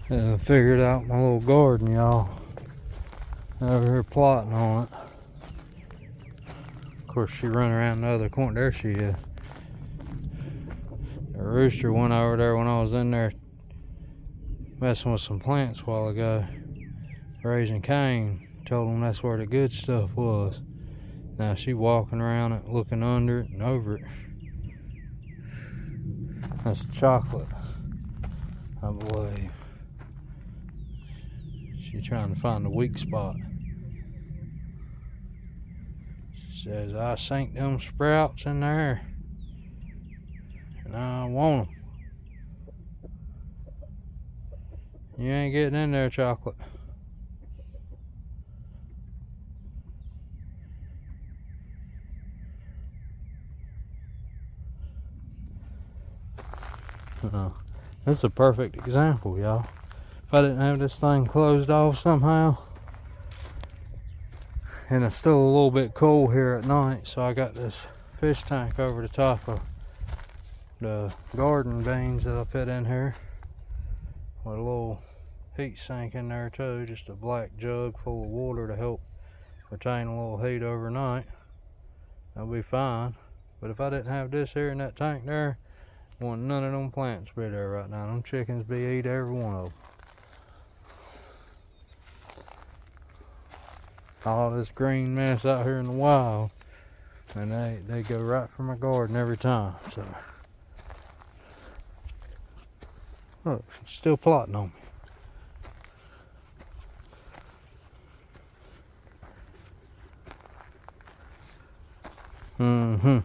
And I figured out my little garden, y'all. Over here plotting on it. Of course, she run around the other corner. There she is. A rooster went over there when I was in there messing with some plants a while ago, raising cane. Told them that's where the good stuff was. Now she walking around it, looking under it and over it. That's chocolate, I believe. She's trying to find the weak spot. She says, I sank them sprouts in there and I want them. You ain't getting in there, chocolate. This is a perfect example, y'all. If I didn't have this thing closed off somehow, and it's still a little bit cool here at night, so I got this fish tank over the top of the garden beans that I put in here with a little heat sink in there too, just a black jug full of water to help retain a little heat overnight. That'll be fine. But if I didn't have this here in that tank there, wouldn't none of them plants be there right now. Them chickens be eat every one of them. All this green mess out here in the wild, and they go right for my garden every time. So look, she's still plotting on me.